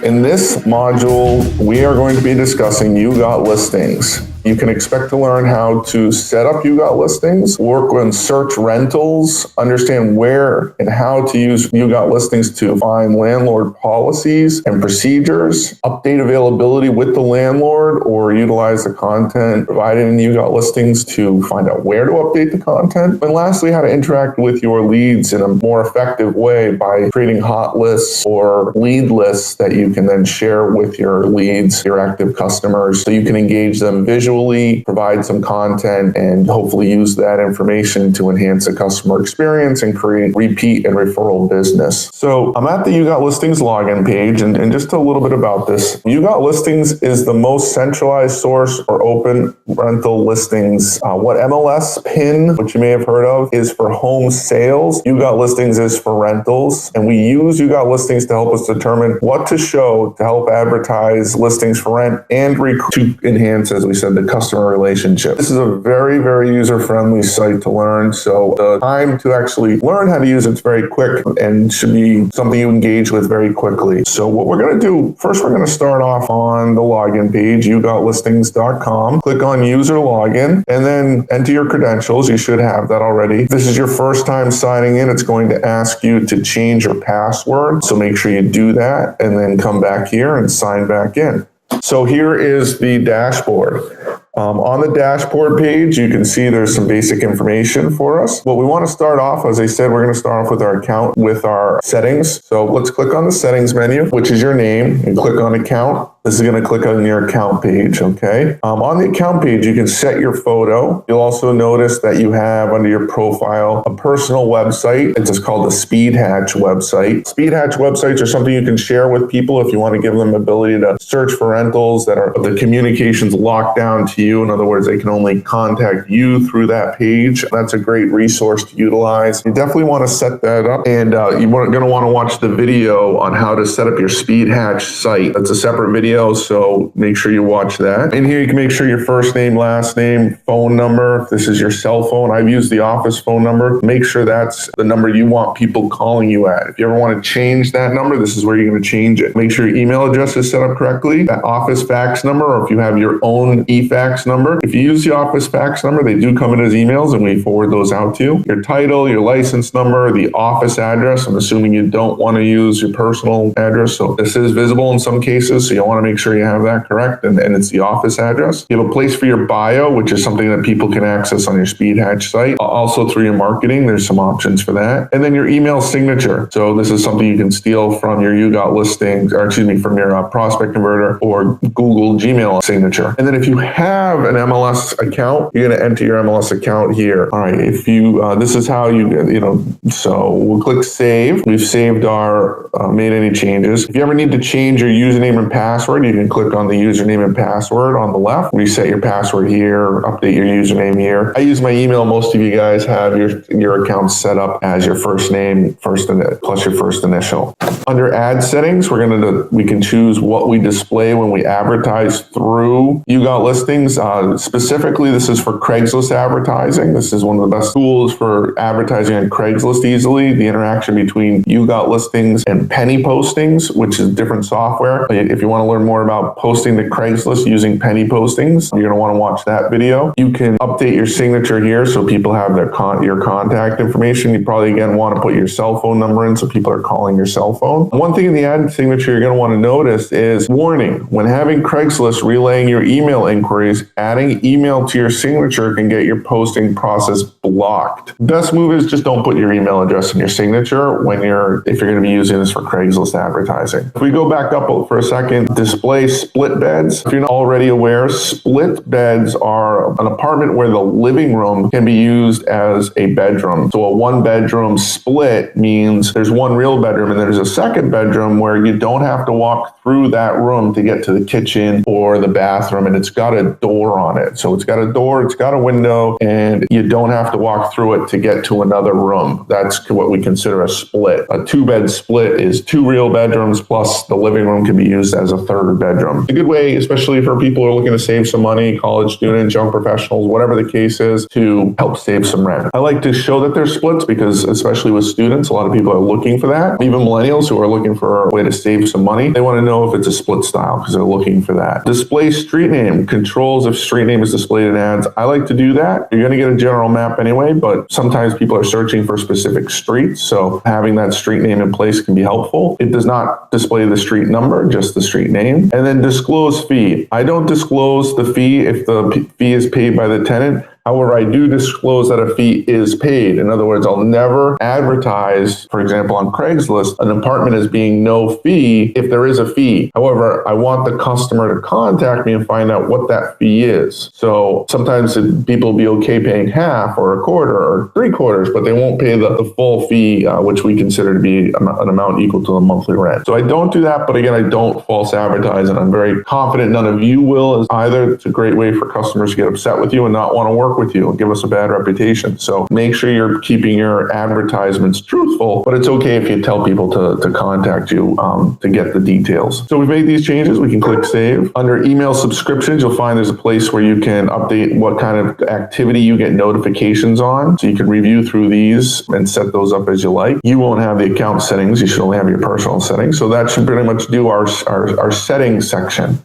In this module, we are going to be discussing YouGot listings. You can expect to learn how to set up YouGot listings, work on search rentals, understand where and how to use YouGot listings to find landlord policies and procedures, update availability with the landlord, or utilize the content provided in YouGot listings to find out where to update the content. And lastly, how to interact with your leads in a more effective way by creating hot lists or lead lists that you can then share with your leads, your active customers, so you can engage them visually, provide some content, and hopefully use that information to enhance the customer experience and create repeat and referral business. So I'm at the YouGot listings login page, and just a little bit about this. YouGot listings is the most centralized source for open rental listings. What MLS PIN, which you may have heard of, is for home sales. YouGot listings is for rentals, and we use YouGot listings to help us determine what to show to help advertise listings for rent and to enhance, as we said, the customer relationship. This is a very, very user-friendly site to learn. So the time to actually learn how to use it's very quick and should be something you engage with very quickly. So what we're going to do, first we're going to start off on the login page, yougotlistings.com. Click on user login and then enter your credentials. You should have that already. If this is your first time signing in, it's going to ask you to change your password. So make sure you do that and then come back here and sign back in. So here is the dashboard. On the dashboard page, you can see there's some basic information for us. What we want to start off, as I said, we're going to start off with our account, with our settings. So let's click on the settings menu, which is your name, and click on account. This is going to click on your account page, okay? On the account page, you can set your photo. You'll also notice that you have under your profile a personal website. It's just called the Speed Hatch website. Speed Hatch websites are something you can share with people if you want to give them the ability to search for rentals that are the communications locked down to you. In other words, they can only contact you through that page. That's a great resource to utilize. You definitely want to set that up, and you're going to want to watch the video on how to set up your Speed Hatch site. That's a separate video, so make sure you watch that. In here, you can make sure your first name, last name, phone number. If this is your cell phone, I've used the office phone number. Make sure that's the number you want people calling you at. If you ever want to change that number, this is where you're going to change it. Make sure your email address is set up correctly, that office fax number, or if you have your own e-fax number. If you use the office fax number, they do come in as emails and we forward those out to you. Your title, your license number, the office address. I'm assuming you don't want to use your personal address, so this is visible in some cases, so you want to make sure you have that correct, and it's the office address. You have a place for your bio, which is something that people can access on your Speed Hatch site. Also through your marketing, there's some options for that. And then your email signature. So this is something you can steal from your YouGot listings, or excuse me, from your prospect converter or Google Gmail signature. And then if you have an MLS account, you're going to enter your MLS account here. All right, if you, this is how so we'll click save. We've saved our, made any changes. If you ever need to change your username and password, you can click on the username and password on the left, reset your password here, update your username here. I use my email. Most of you guys have your account set up as your first name, plus your first initial. Under ad settings, we can choose what we display when we advertise through YouGot listings. Specifically, this is for Craigslist advertising. This is one of the best tools for advertising on Craigslist easily. The interaction between YouGot listings and penny postings, which is different software. If you want to learn more about posting to Craigslist using penny postings, you're going to want to watch that video. You can update your signature here so people have your contact information. You probably, again, want to put your cell phone number in so people are calling your cell phone. One thing in the ad signature you're going to want to notice is, warning, when having Craigslist relaying your email inquiries, adding email to your signature can get your posting process blocked. Best move is just don't put your email address in your signature if you're going to be using this for Craigslist advertising. If we go back up for a second, display split beds. If you're not already aware, split beds are an apartment where the living room can be used as a bedroom. So a one bedroom split means there's one real bedroom and there's a second bedroom where you don't have to walk through that room to get to the kitchen or the bathroom, and it's got a door on it. So it's got a door, it's got a window, and you don't have to to walk through it to get to another room. That's what we consider a split. A 2-bed split is 2 real bedrooms plus the living room can be used as a 3rd bedroom. A good way, especially for people who are looking to save some money, college students, young professionals, whatever the case is, to help save some rent. I like to show that they're splits because, especially with students, a lot of people are looking for that. Even millennials who are looking for a way to save some money, they want to know if it's a split style because they're looking for that. Display street name, controls if street name is displayed in ads. I like to do that. You're going to get a general map anyway, but sometimes people are searching for specific streets, so having that street name in place can be helpful. It does not display the street number, just the street name. And then disclose fee. I don't disclose the fee if the fee is paid by the tenant. However, I do disclose that a fee is paid. In other words, I'll never advertise, for example, on Craigslist, an apartment as being no fee if there is a fee. However, I want the customer to contact me and find out what that fee is. So sometimes people will be okay paying half or a quarter or 3/4, but they won't pay the full fee, which we consider to be an amount equal to the monthly rent. So I don't do that, but again, I don't false advertise, and I'm very confident none of you will either. It's a great way for customers to get upset with you and not want to work with you and give us a bad reputation. So make sure you're keeping your advertisements truthful, but it's okay if you tell people to contact you to get the details. So we've made these changes. We can click save. Under email subscriptions, you'll find there's a place where you can update what kind of activity you get notifications on. So you can review through these and set those up as you like. You won't have the account settings. You should only have your personal settings. So that should pretty much do our settings section.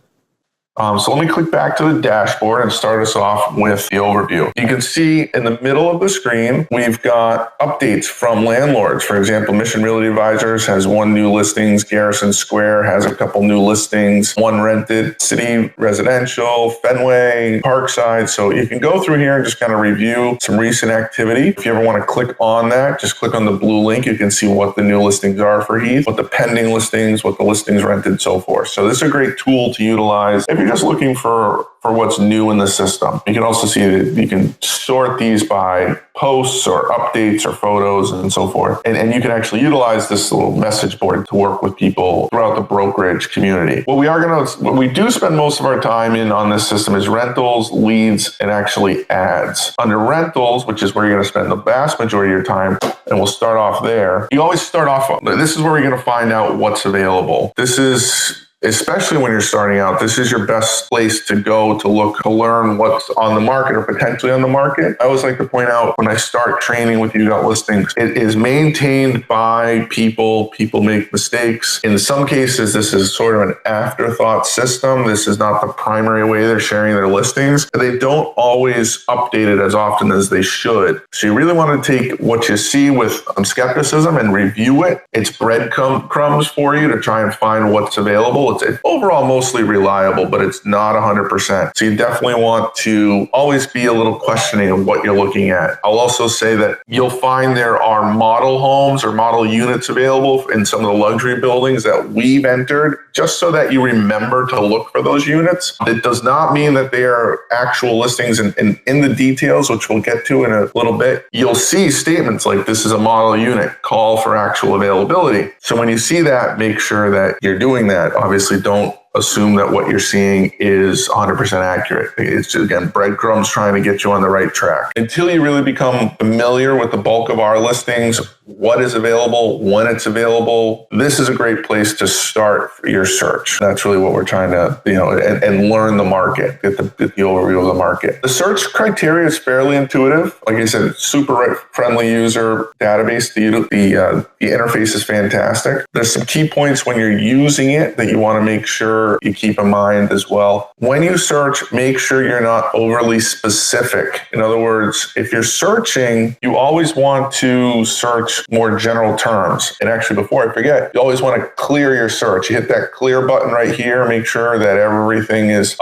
So let me click back to the dashboard and start us off with the overview. You can see in the middle of the screen, we've got updates from landlords. For example, Mission Realty Advisors has 1 new listings. Garrison Square has a couple new listings. 1 rented. City Residential, Fenway, Parkside. So you can go through here and just kind of review some recent activity. If you ever want to click on that, just click on the blue link. You can see what the new listings are for Heath, what the pending listings, what the listings rented, so forth. So this is a great tool to utilize if you're just looking for what's new in the system. You can also see that you can sort these by posts or updates or photos and so forth. And you can actually utilize this little message board to work with people throughout the brokerage community. What we do spend most of our time in on this system is rentals, leads, and actually ads. Under rentals, which is where you're going to spend the vast majority of your time, and we'll start off there. You always start off, this is where you're going to find out what's available. This is, especially when you're starting out, this is your best place to go to look, to learn what's on the market or potentially on the market. I always like to point out when I start training with YouGot listings, it is maintained by people. People make mistakes. In some cases, this is sort of an afterthought system. This is not the primary way they're sharing their listings. They don't always update it as often as they should. So you really want to take what you see with skepticism and review it. It's breadcrumbs for you to try and find what's available. It's overall mostly reliable, but it's not 100%. So you definitely want to always be a little questioning of what you're looking at. I'll also say that you'll find there are model homes or model units available in some of the luxury buildings that we've entered, just so that you remember to look for those units. It does not mean that they are actual listings, and in the details, which we'll get to in a little bit, you'll see statements like this is a model unit, call for actual availability. So when you see that, make sure that you're doing that. Obviously, don't assume that what you're seeing is 100% accurate. It's just, again, breadcrumbs trying to get you on the right track. Until you really become familiar with the bulk of our listings, what is available, when it's available, this is a great place to start your search. That's really what we're trying to, and learn the market, get the overview of the market. The search criteria is fairly intuitive. Like I said, super friendly user database. The interface is fantastic. There's some key points when you're using it that you want to make sure you keep in mind as well. When you search, make sure you're not overly specific. In other words, if you're searching, you always want to search more general terms. And actually, before I forget, you always want to clear your search. You hit that clear button right here, make sure that everything is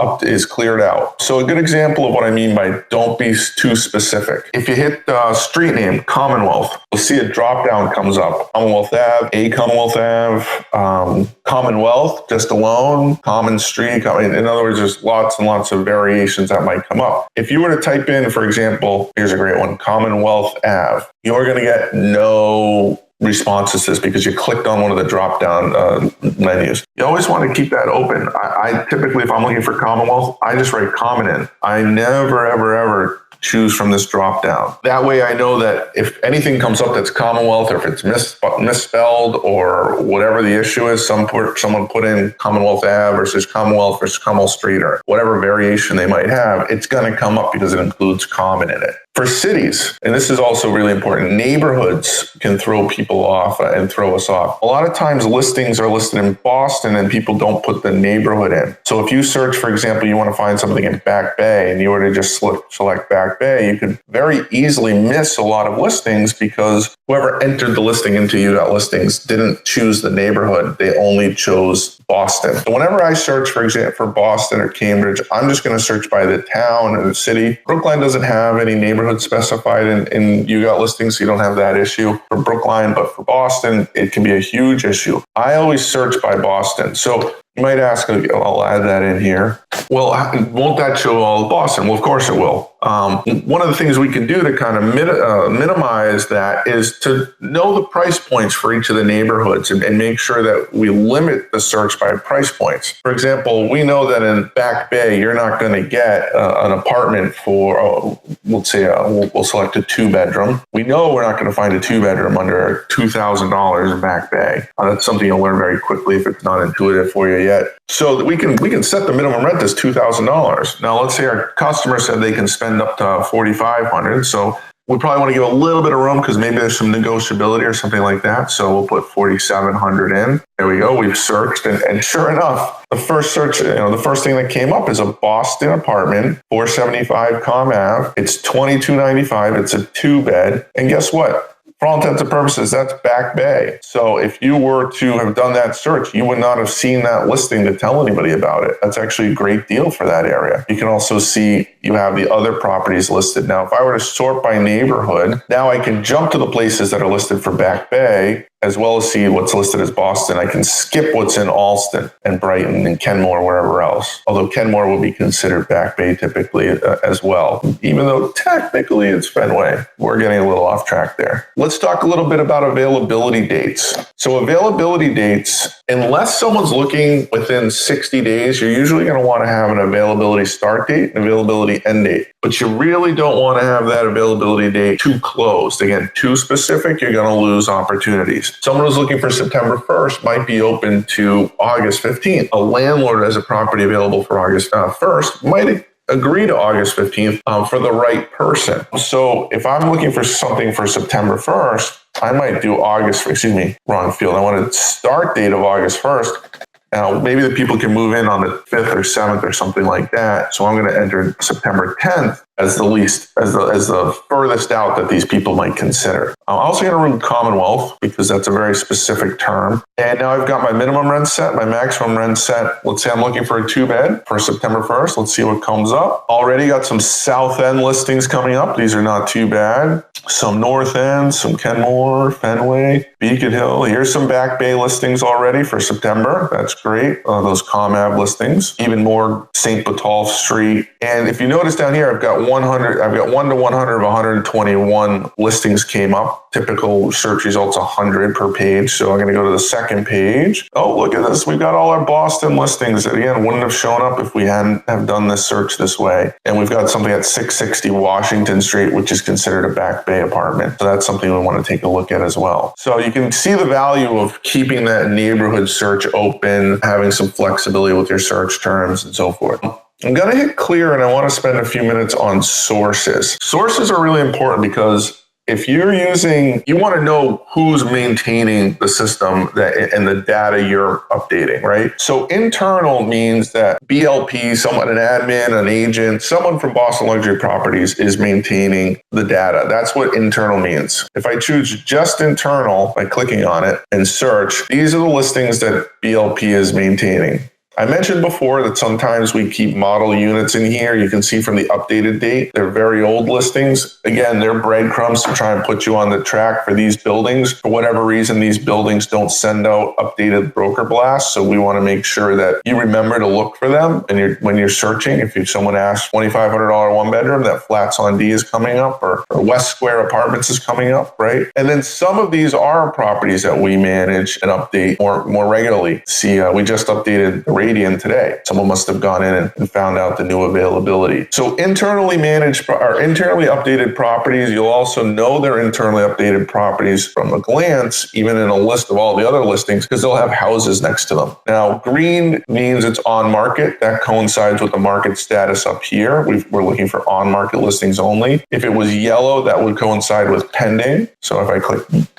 cleared out. So a good example of what I mean by don't be too specific. If you hit street name, Commonwealth, you'll see a drop down comes up. Commonwealth Ave, a Commonwealth Ave, Commonwealth, just alone, Common Street. In other words, there's lots and lots of variations that might come up. If you were to type in, for example, here's a great one, Commonwealth Ave, you're going to get no responses to this because you clicked on one of the drop-down menus. You always want to keep that open. I typically, if I'm looking for Commonwealth, I just write common in. I never, ever choose from this drop down. That way I know that if anything comes up that's Commonwealth, or if it's misspelled or whatever the issue is, someone put in Commonwealth Ave versus Commonwealth Street, or whatever variation they might have, it's going to come up because it includes common in it. For cities, and this is also really important, neighborhoods can throw people off and throw us off. A lot of times listings are listed in Boston and people don't put the neighborhood in. So if you search, for example, you want to find something in Back Bay and you were to just select Back Bay, you could very easily miss a lot of listings because whoever entered the listing into YouGot listings didn't choose the neighborhood. They only chose Boston. So whenever I search, for example, for Boston or Cambridge, I'm just going to search by the town or the city. Brookline doesn't have any neighborhood specified in YouGot listings, so you don't have that issue for Brookline, but for Boston, it can be a huge issue. I always search by Boston. So you might ask, I'll add that in here. Well, won't that show all of Boston? Well, of course it will. One of the things we can do to kind of minimize that is to know the price points for each of the neighborhoods and make sure that we limit the search by price points. For example, we know that in Back Bay, you're not going to get an apartment for, let's say, we'll select a 2-bedroom. We know we're not going to find a 2-bedroom under $2,000 in Back Bay. That's something you'll learn very quickly if it's not intuitive for you yet. So we can set the minimum rent as $2,000. Now, let's say our customer said they can spend up to $4,500. So we probably want to give a little bit of room because maybe there's some negotiability or something like that. So we'll put $4,700 in. There we go. We've searched, and sure enough, the first search, the first thing that came up is a Boston apartment, 475 Com Ave. It's $2,295. It's a 2-bed, and guess what? For all intents and purposes, that's Back Bay. So if you were to have done that search, you would not have seen that listing to tell anybody about it. That's actually a great deal for that area. You can also see you have the other properties listed. Now, if I were to sort by neighborhood, now I can jump to the places that are listed for Back Bay, as well as see what's listed as Boston. I can skip what's in Allston and Brighton and Kenmore, wherever else. Although Kenmore will be considered Back Bay typically as well, even though technically it's Fenway. We're getting a little off track there. Let's talk a little bit about availability dates. So availability dates, unless someone's looking within 60 days, you're usually going to want to have an availability start date and availability end date. But you really don't want to have that availability date too closed. Again, too specific, you're going to lose opportunities. Someone who's looking for September 1st might be open to August 15th. A landlord has a property available for August 1st, might agree to August 15th for the right person. So if I'm looking for something for September 1st, I might do wrong field. I want a start date of August 1st. Now, maybe the people can move in on the 5th or 7th or something like that. So I'm going to enter September 10th as the furthest out that these people might consider. I'm also going to remove Commonwealth because that's a very specific term. And now I've got my minimum rent set, my maximum rent set. Let's say I'm looking for a 2-bed for September 1st. Let's see what comes up. Already got some South End listings coming up. These are not too bad. Some North End, some Kenmore, Fenway, Beacon Hill. Here's some Back Bay listings already for September. That's great. Those Com Ave listings. Even more St. Botolph Street. And if you notice down here, I've got 1 to 100 of 121 listings came up. Typical search results 100 per page. So I'm going to go to the second page. Oh, look at this. We've got all our Boston listings that, again, wouldn't have shown up if we hadn't have done this search this way. And we've got something at 660 Washington Street, which is considered a Back Bay apartment. So that's something we want to take a look at as well. So you can see the value of keeping that neighborhood search open, having some flexibility with your search terms and so forth. I'm going to hit clear, and I want to spend a few minutes on sources. Sources are really important because if you're you want to know who's maintaining the system and the data you're updating, right? So internal means that BLP, an admin, an agent, someone from Boston Luxury Properties is maintaining the data. That's what internal means. If I choose just internal by clicking on it and search, these are the listings that BLP is maintaining. I mentioned before that sometimes we keep model units in here. You can see from the updated date, they're very old listings. Again, they're breadcrumbs to try and put you on the track for these buildings. For whatever reason, these buildings don't send out updated broker blasts. So we want to make sure that you remember to look for them. And when you're searching, if someone asks $2,500 1-bedroom, that Flats on D is coming up or West Square Apartments is coming up, right? And then some of these are properties that we manage and update more regularly. See, we just updated the Radian today. Someone must have gone in and found out the new availability. So internally managed or internally updated properties, you'll also know they're internally updated properties from a glance, even in a list of all the other listings, because they'll have houses next to them. Now, green means it's on market. That coincides with the market status up here. We're looking for on market listings only. If it was yellow, that would coincide with pending. So if I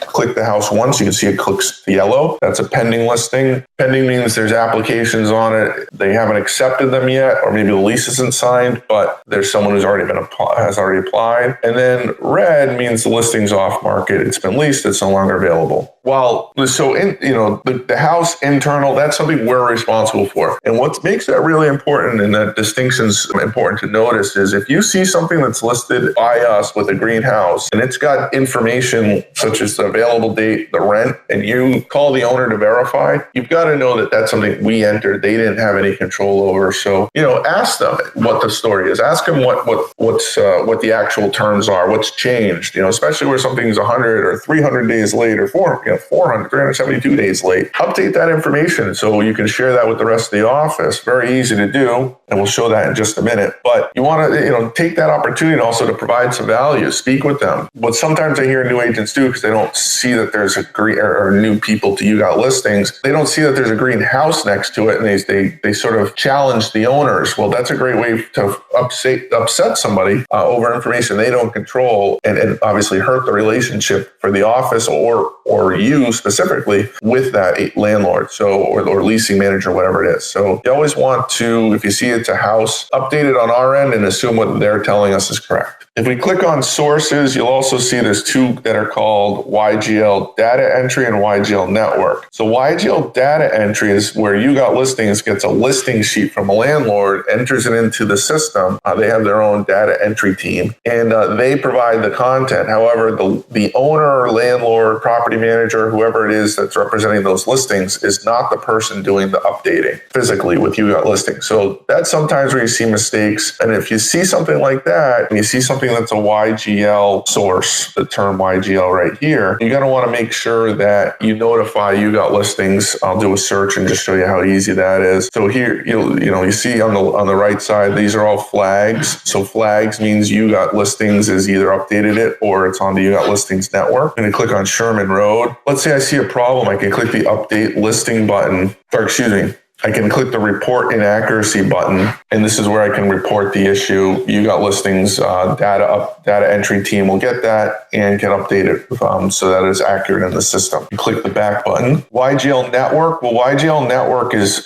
click the house once, you can see it clicks yellow. That's a pending listing. Pending means there's applications on it. They haven't accepted them yet, or maybe the lease isn't signed, but there's someone who's already has already applied. And then red means the listing's off market. It's been leased. It's no longer available. The house internal, that's something we're responsible for. And what makes that really important, and that distinction's important to notice, is if you see something that's listed by us with a greenhouse and it's got information such as the available date, the rent, and you call the owner to verify, you've got to know that that's something we entered. They didn't have any control over. So, ask them what the story is. Ask them what the actual terms are, what's changed, especially where something's 100 or 300 days late or 372 days late. Update that information so you can share that with the rest of the office. Very easy to do, and we'll show that in just a minute. But you want to, take that opportunity also to provide some value. Speak with them. What sometimes I hear new agents do, because they don't see that there's a green, or new people to YouGot listings, they don't see that there's a greenhouse next to it, and they sort of challenge the owners. Well, that's a great way to upset somebody over information they don't control, and obviously hurt the relationship for the office or you specifically with that landlord, or leasing manager, whatever it is. So you always want to, if you see it's a house, update it on our end and assume what they're telling us is correct. If we click on sources, you'll also see there's two that are called YGL data entry and YGL network. So YGL data entry is where YouGot listings gets a listing sheet from a landlord, enters it into the system. They have their own data entry team, and they provide the content. However, the owner, landlord, property manager, whoever it is that's representing those listings, is not the person doing the updating physically with YouGot listings. So that's sometimes where you see mistakes. And if you see something like that, and you see something that's a YGL source, the term YGL right here, you're going to want to make sure that you notify YouGot listings. I'll do a search and just show you how easy that is. So here, you see on the right side, these are all flags. So flags means YouGot listings is either updated it or it's on the YouGot listings network. I'm going to click on Sherman Road. Let's say I see a problem. I can click the update listing button, I can click the report inaccuracy button, and this is where I can report the issue. YouGot listings data entry team will get that and can update it so that it's accurate in the system. You click the back button. YGL network. Well, YGL network is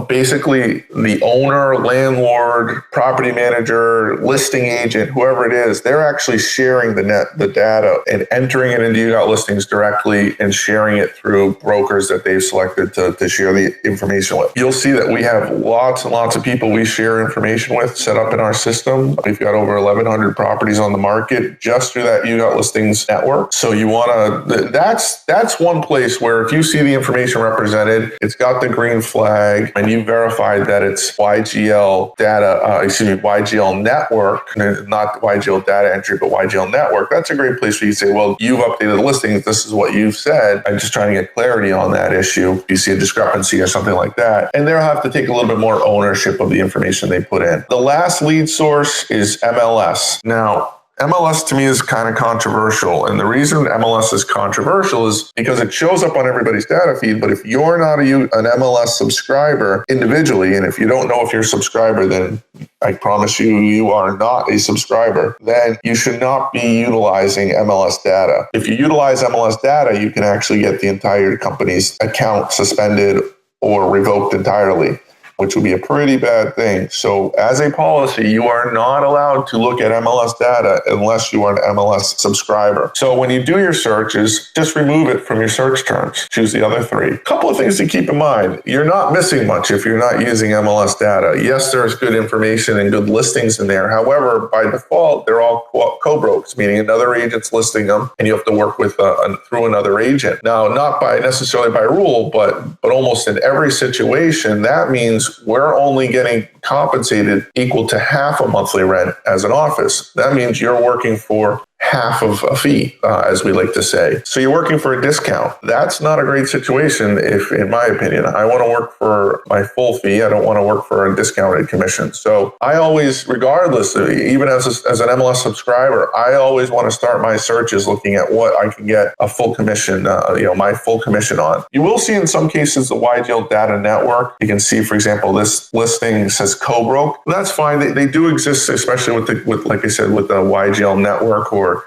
basically the owner, landlord, property manager, listing agent, whoever it is. They're actually sharing the data and entering it into YouGot listings directly and sharing it through brokers that they've selected to share the information with. You'll see that we have lots and lots of people we share information with set up in our system. We've got over 1,100 properties on the market just through that YouGot listings network. So you want to, that's one place where if you see the information represented, it's got the green flag, and you verified that it's YGL YGL network, not YGL data entry, but YGL network. That's a great place where you say, well, you've updated the listings. This is what you've said. I'm just trying to get clarity on that issue. If you see a discrepancy or something like that. And they'll have to take a little bit more ownership of the information they put in. The last lead source is MLS. Now, MLS to me is kind of controversial. And the reason MLS is controversial is because it shows up on everybody's data feed. But if you're not an MLS subscriber individually, and if you don't know if you're a subscriber, then I promise you are not a subscriber, then you should not be utilizing MLS data. If you utilize MLS data, you can actually get the entire company's account suspended or revoked entirely, which would be a pretty bad thing. So as a policy, you are not allowed to look at MLS data unless you are an MLS subscriber. So when you do your searches, just remove it from your search terms. Choose the other three. A couple of things to keep in mind. You're not missing much if you're not using MLS data. Yes, there's good information and good listings in there. However, by default, they're all co-brokes, meaning another agent's listing them and you have to work with through another agent. Now, not necessarily by rule, but almost in every situation, that means we're only getting compensated equal to half a monthly rent as an office. That means you're working for half of a fee, as we like to say. So you're working for a discount. That's not a great situation, if, in my opinion. I want to work for my full fee. I don't want to work for a discounted commission. So I always, regardless, even as an MLS subscriber, I always want to start my searches looking at what I can get a full commission, my full commission on. You will see in some cases the YGL data network. You can see, for example, this listing says co-broke. That's fine. They do exist, especially with like I said, with the YGL network or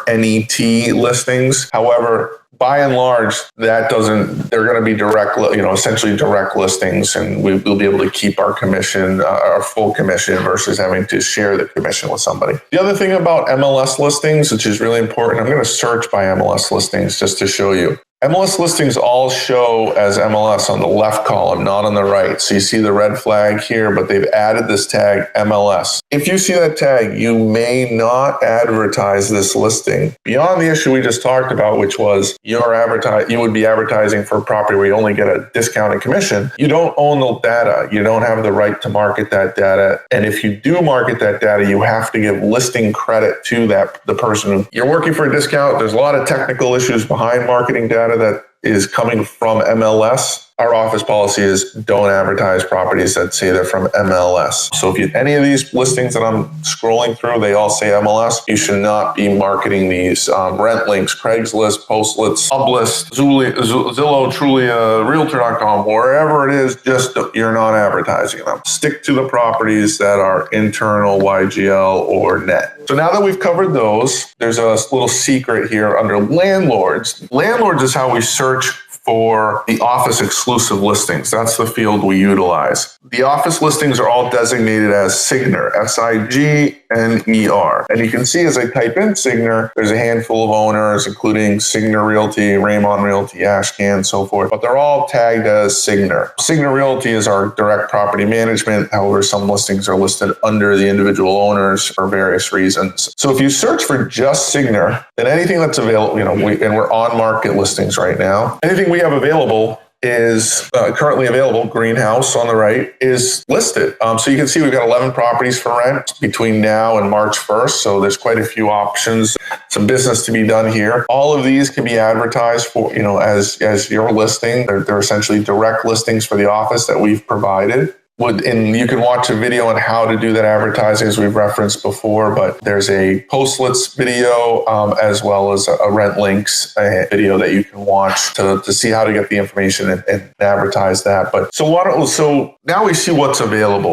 NET listings. However, by and large, they're going to be direct, essentially direct listings, and we'll be able to keep our commission, our full commission, versus having to share the commission with somebody. The other thing about MLS listings, which is really important, I'm going to search by MLS listings just to show you. MLS listings all show as MLS on the left column, not on the right. So you see the red flag here, but they've added this tag MLS. If you see that tag, you may not advertise this listing. Beyond the issue we just talked about, which was you would be advertising for a property where you only get a discounted commission. You don't own the data. You don't have the right to market that data. And if you do market that data, you have to give listing credit to the person. You're working for a discount. There's a lot of technical issues behind marketing data that is coming from MLS. Our office policy is don't advertise properties that say they're from MLS. So if any of these listings that I'm scrolling through, they all say MLS, you should not be marketing these. Rent links, Craigslist, Postlets, Sublist, Zillow, Trulia, Realtor.com, wherever it is, just you're not advertising them. Stick to the properties that are internal, YGL, or net. So now that we've covered those, there's a little secret here under landlords. Landlords is how we search for the office exclusive listings. That's the field we utilize. The office listings are all designated as Signer, SIGNER. And you can see as I type in Signer, there's a handful of owners, including Signer Realty, Raymond Realty, Ashcan, so forth, but they're all tagged as Signer. Signer Realty is our direct property management. However, some listings are listed under the individual owners for various reasons. So if you search for just Signer, then anything that's available, and we're on market listings right now, anything we have available is currently available. Greenhouse on the right is listed. So you can see we've got 11 properties for rent between now and March 1st. So there's quite a few options, some business to be done here. All of these can be advertised for, as your listing. They're essentially direct listings for the office that we've provided. And you can watch a video on how to do that advertising, as we've referenced before, but there's a Postlets video as well as a Rent Links video that you can watch to see how to get the information and advertise that. So now we see what's available.